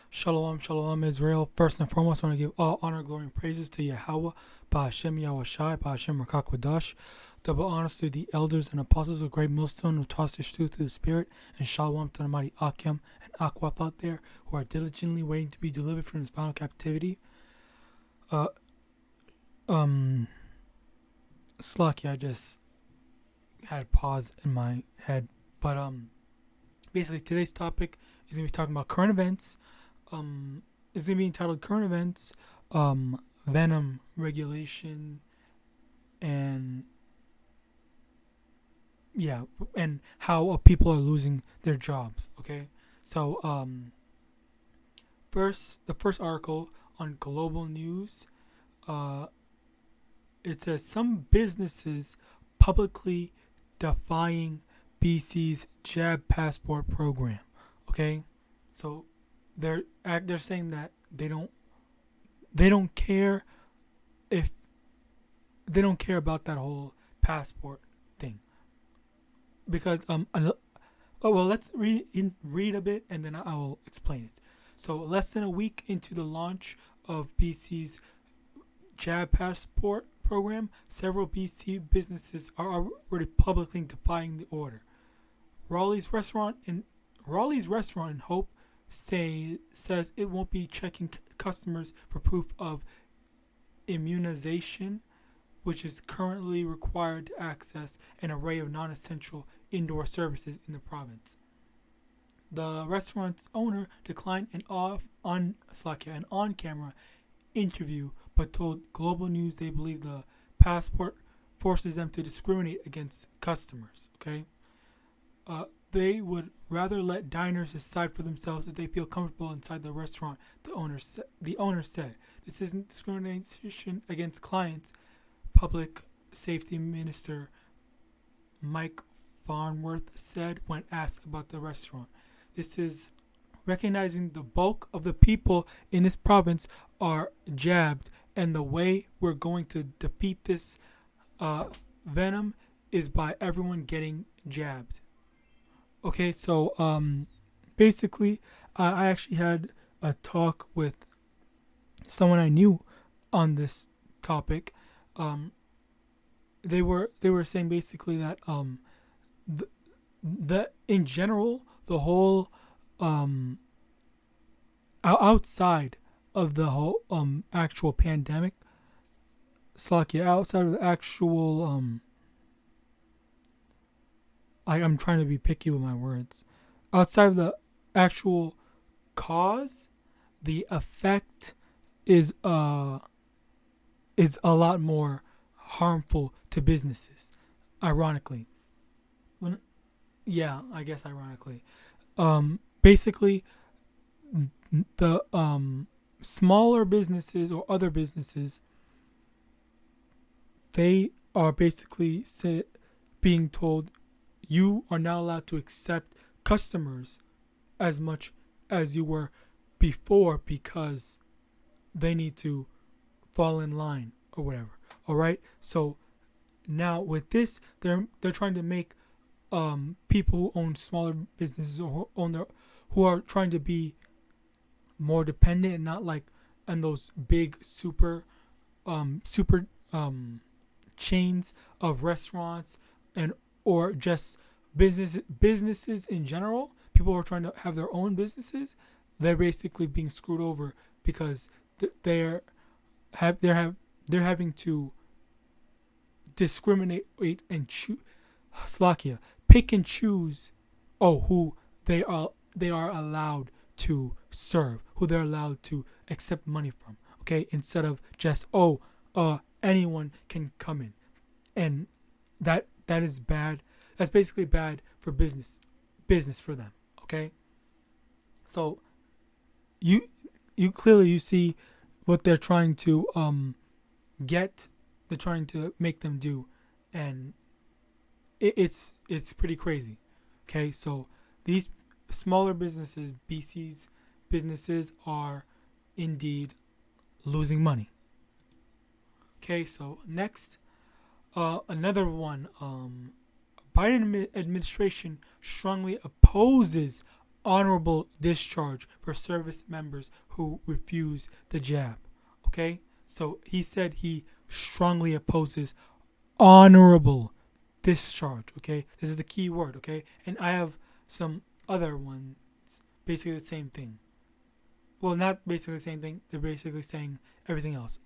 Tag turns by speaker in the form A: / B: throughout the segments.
A: Shalom, shalom, Israel. First and foremost, I want to give all honor, glory, and praises to YAHAWAH, Ba'ashem YAHAWASHI, Ba'ashem RICANS. Double honors to the elders and apostles of Great Millstone who taught this truth through the Spirit, and shalom to the mighty Akim and Akwap out there who are diligently waiting to be delivered from this final captivity. Slacky, I just had pause in my head, but basically today's topic is gonna be talking about current events. It's gonna be entitled "Current Events, Venom Regulation, and and how people are losing their jobs." Okay, so the first article on Global News, it says some businesses publicly defying BC's jab passport program. Okay, so they're saying that they don't care if they don't care about that whole passport thing because let's read a bit and then I will explain it. So less than a week into the launch of BC's jab passport program, several BC businesses are already publicly defying the order. Raleigh's restaurant in Hope says it won't be checking customers for proof of immunization, which is currently required to access an array of non-essential indoor services in the province. The restaurant's owner declined an on-camera interview, but told Global News they believe the passport forces them to discriminate against customers. Okay. They would rather let diners decide for themselves if they feel comfortable inside the restaurant, the owner said. This isn't discrimination against clients, Public Safety Minister Mike Farnworth said when asked about the restaurant. This is recognizing the bulk of the people in this province are jabbed, and the way we're going to defeat this venom is by everyone getting jabbed. Okay, so basically, I actually had a talk with someone I knew on this topic. They were saying basically that the in general the whole outside of the whole actual pandemic, outside of the actual I'm trying to be picky with my words. Outside of the actual cause, the effect is a lot more harmful to businesses. Ironically, ironically, basically, the smaller businesses or other businesses, they are basically being told, you are not allowed to accept customers as much as you were before because they need to fall in line or whatever. All right. So now with this, they're trying to make people who own smaller businesses or who are trying to be more dependent and not like on those big super chains of restaurants and or just businesses in general. People who are trying to have their own businesses, they're basically being screwed over because they're having to discriminate and pick and choose who they are allowed to serve, who they're allowed to accept money from. Okay, instead of just anyone can come in, and that is bad. That's basically bad for business for them. Okay, so you clearly see what they're trying to they're trying to make them do, and it's pretty crazy. Okay, so these smaller businesses, BC's businesses, are indeed losing money. Okay, so next, another one. Biden administration strongly opposes honorable discharge for service members who refuse the jab. Okay? So he said he strongly opposes honorable discharge. Okay? This is the key word. Okay? And I have some other ones, basically the same thing. Well, not basically the same thing. They're basically saying everything else.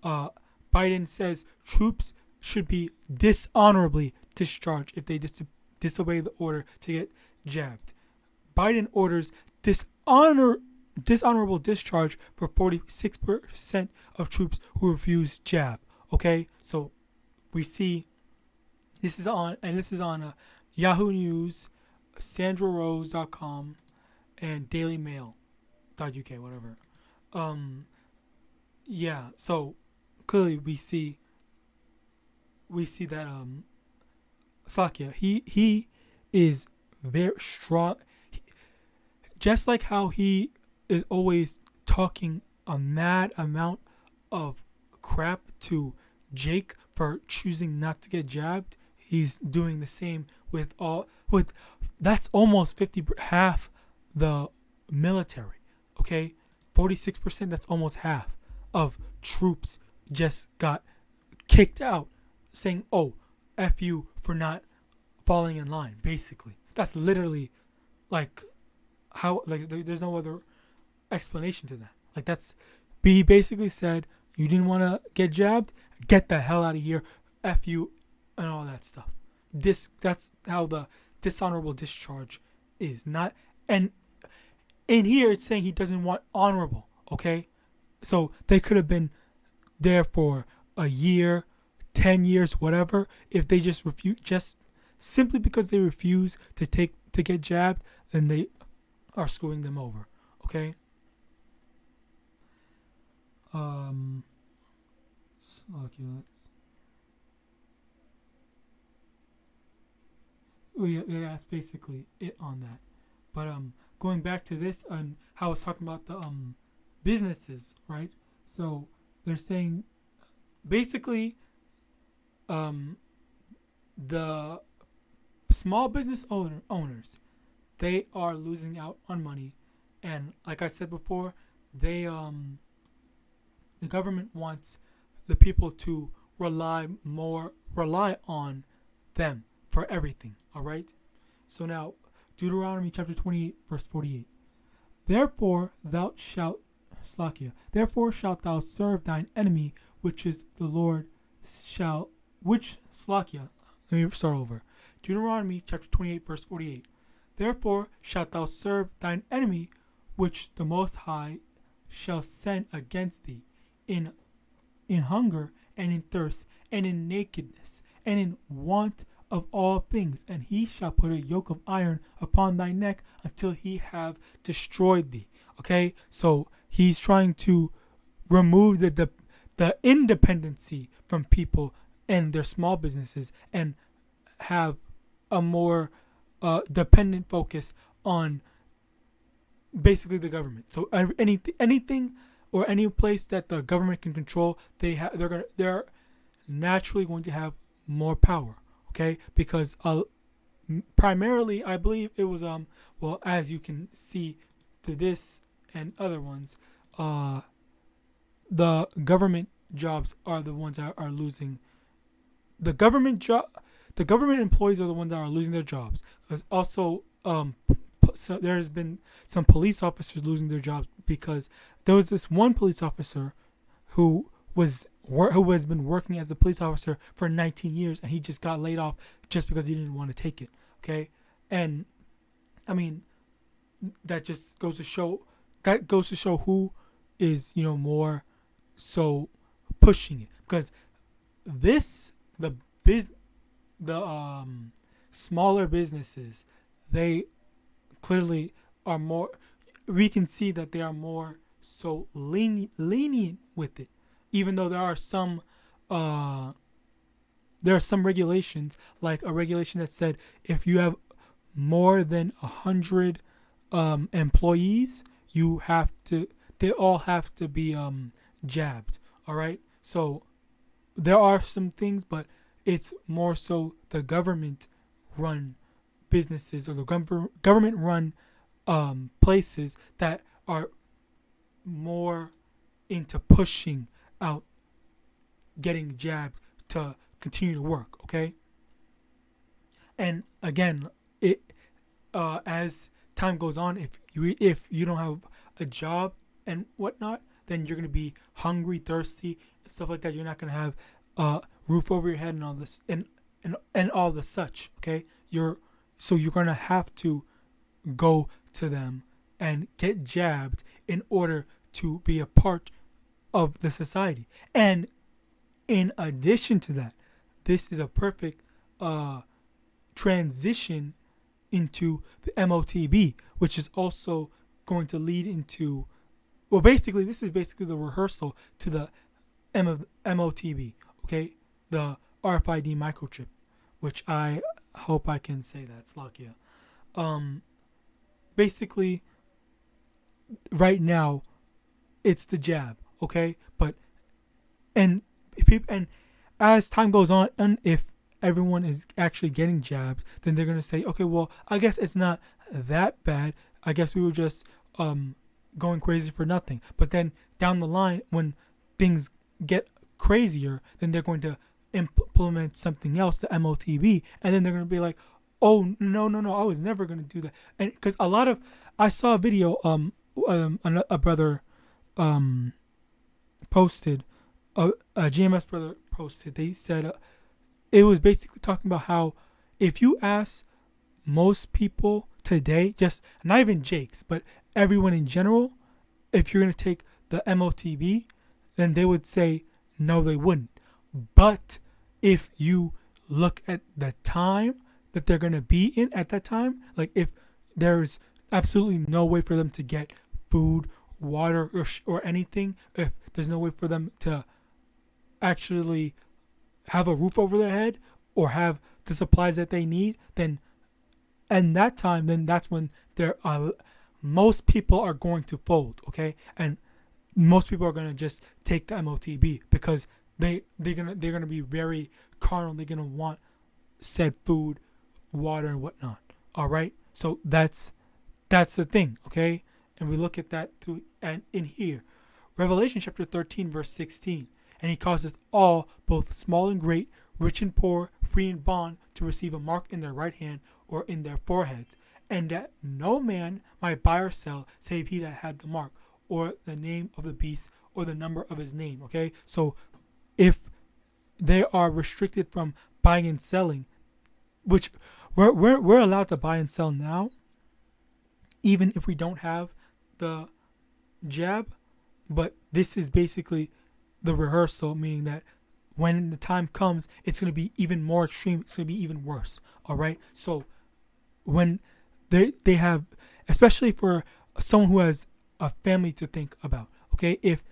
A: Biden says troops should be dishonorably discharged if they disobey the order to get jabbed. Biden orders dishonorable discharge for 46% of troops who refuse jab. Okay, so we see this is on Yahoo News, SandraRose.com, and DailyMail.uk, whatever. Yeah. So clearly we see that Sakya he is very strong. Just like how he is always talking a mad amount of crap to Jake for choosing not to get jabbed, he's doing the same with that's almost half the military. Okay, 46%. That's almost half of troops just got kicked out, saying, "Oh, F you for not falling in line." Basically, that's literally like how there's no other explanation to that. Like he basically said, "You didn't want to get jabbed, get the hell out of here, F you," and all that stuff. That's how the dishonorable discharge is. Not and in here it's saying he doesn't want honorable. Okay, so they could have been there for a year, 10 years, whatever. If they just refuse, just simply because they refuse to get jabbed, then they are screwing them over. Okay. That's basically it on that. But going back to this and how I was talking about the businesses, right? So they're saying basically the small business owners, they are losing out on money, and like I said before, the government wants the people to rely on them for everything. All right. So now Deuteronomy chapter 28 verse 48. Therefore shalt thou serve thine enemy, which is the Lord let me start over. Deuteronomy chapter 28 verse 48. Therefore shalt thou serve thine enemy, which the Most High shall send against thee, in hunger and in thirst and in nakedness and in want of all things, and he shall put a yoke of iron upon thy neck until he have destroyed thee. Okay, so he's trying to remove the independency from people and their small businesses and have a more dependent focus on basically the government. So anything or any place that the government can control, they're naturally going to have more power. Okay, because primarily I believe it was as you can see through this and other ones, the government jobs are the ones that are losing. The government employees are the ones that are losing their jobs. There's also so there has been some police officers losing their jobs because there was this one police officer who has been working as a police officer for 19 years, and he just got laid off just because he didn't want to take it. Okay, and I mean that just goes to show who is more so pushing it, because the smaller businesses, they clearly are more. We can see that they are more so lenient with it, even though there are some regulations, like a regulation that said if you have more than 100 employees, they all have to be jabbed. All right, so there are some things, but it's more so the government run businesses or the government run places that are more into pushing out getting jabbed to continue to work, okay? And again, it as time goes on, if you don't have a job and whatnot, then you're gonna be hungry, thirsty, and stuff like that. You're not gonna have a roof over your head and all this and all the such. Okay, you're gonna have to go to them and get jabbed in order to be a part of the society. And in addition to that, this is a perfect transition into the MOTB, which is also going to lead into, well, basically, this is basically the rehearsal to the MOTB, okay? The RFID microchip, which I hope I can say that, Slakia. Basically, right now, it's the jab, okay? But, and as time goes on, and if everyone is actually getting jabs, then they're going to say, okay, well, I guess it's not that bad. I guess we were just going crazy for nothing. But then down the line, when things get crazier, then they're going to implement something else, the MOTB, and then they're going to be like, oh, no, I was never going to do that. And because I saw a video, a brother posted, a GMS brother posted, they said, it was basically talking about how if you ask most people today, just not even Jakes, but everyone in general, if you're going to take the MOTB, then they would say no, they wouldn't. But if you look at the time that they're going to be in at that time, like if there's absolutely no way for them to get food, water, or anything, if there's no way for them to actually have a roof over their head or have the supplies that they need, then and that time, then that's when most people are going to fold, okay? And most people are gonna just take the MOTB because they're gonna be very carnal. They're gonna want said food, water, and whatnot. All right, so that's the thing, okay? And we look at that through and in here, Revelation chapter 13, verse 16. And he causeth all, both small and great, rich and poor, free and bond, to receive a mark in their right hand or in their foreheads, and that no man might buy or sell, save he that had the mark, or the name of the beast, or the number of his name. Okay, so if they are restricted from buying and selling, which we're allowed to buy and sell now, even if we don't have the jab, but this is basically the rehearsal, meaning that when the time comes, it's going to be even more extreme. It's going to be even worse. All right. So when they have, especially for someone who has a family to think about, okay, if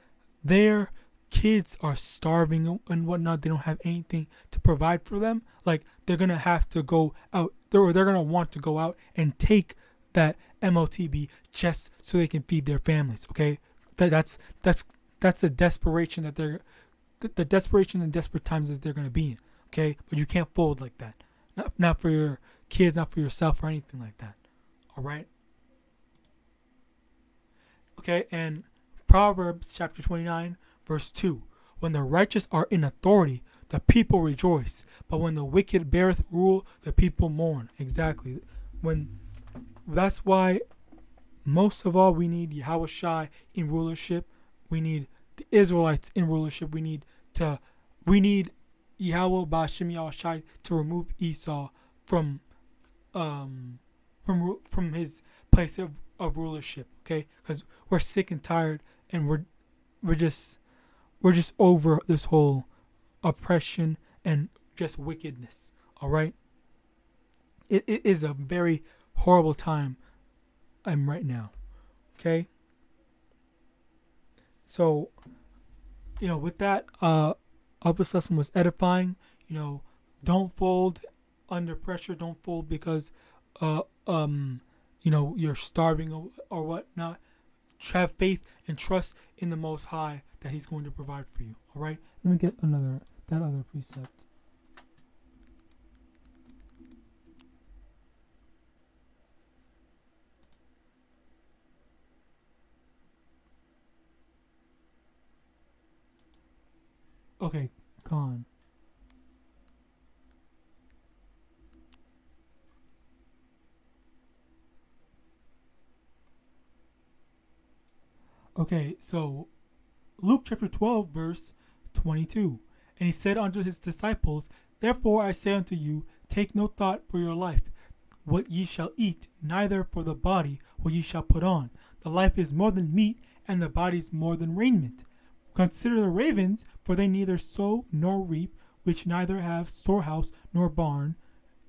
A: their kids are starving and whatnot, they don't have anything to provide for them, like they're going to have to go out, or they're going to want to go out and take that MOTB just so they can feed their families. Okay. That's the desperation that the desperation and desperate times that they're going to be in, okay? But you can't fold like that. Not for your kids, not for yourself or anything like that, all right? Okay, and Proverbs chapter 29, verse 2. When the righteous are in authority, the people rejoice. But when the wicked beareth rule, the people mourn. Exactly. That's why most of all we need YAHAWASHI in rulership. We need the Israelites in rulership. We need Yahweh Ba'Shem Yahawashi to remove Esau from his place of rulership. Okay, because we're sick and tired, and we're just over this whole oppression and just wickedness. All right, it is a very horrible time I'm right now. Okay. So, with that, I hope this lesson was edifying. Don't fold under pressure. Don't fold because, you're starving or whatnot. Have faith and trust in the Most High that He's going to provide for you. All right. Let me get that other precept. Okay, gone. Okay, so Luke chapter 12, verse 22. And he said unto his disciples, Therefore I say unto you, take no thought for your life, what ye shall eat, neither for the body what ye shall put on. The life is more than meat, and the body is more than raiment. Consider the ravens, for they neither sow nor reap, which neither have storehouse nor barn,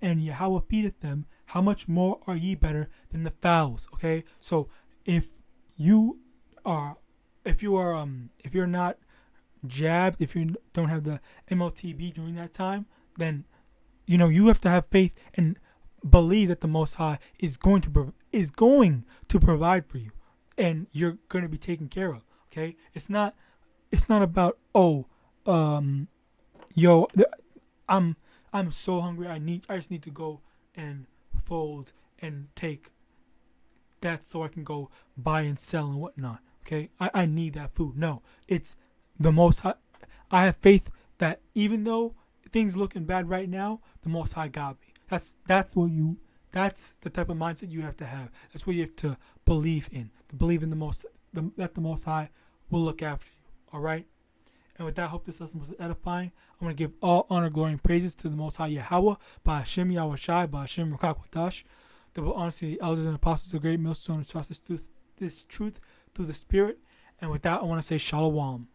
A: and Yahweh feedeth them. How much more are ye better than the fowls? Okay, so if you are, if you're not jabbed, if you don't have the MLTB during that time, then you have to have faith and believe that the Most High is going to provide for you, and you're going to be taken care of. Okay, it's not about I'm so hungry. I just need to go and fold and take that so I can go buy and sell and whatnot. Okay, I need that food. No, it's the Most High. I have faith that even though things looking bad right now, the Most High got me. That's the type of mindset you have to have. That's what you have to believe in. To believe in that the Most High will look after you. All right. And with that, I hope this lesson was edifying. I want to give all honor, glory, and praises to the Most High Yahawah, by Hashem YAHAWASHI, by Hashem YAHAWADAH. Double honor to the elders and apostles, the great millstone who trust this truth through the Spirit. And with that, I want to say Shalom.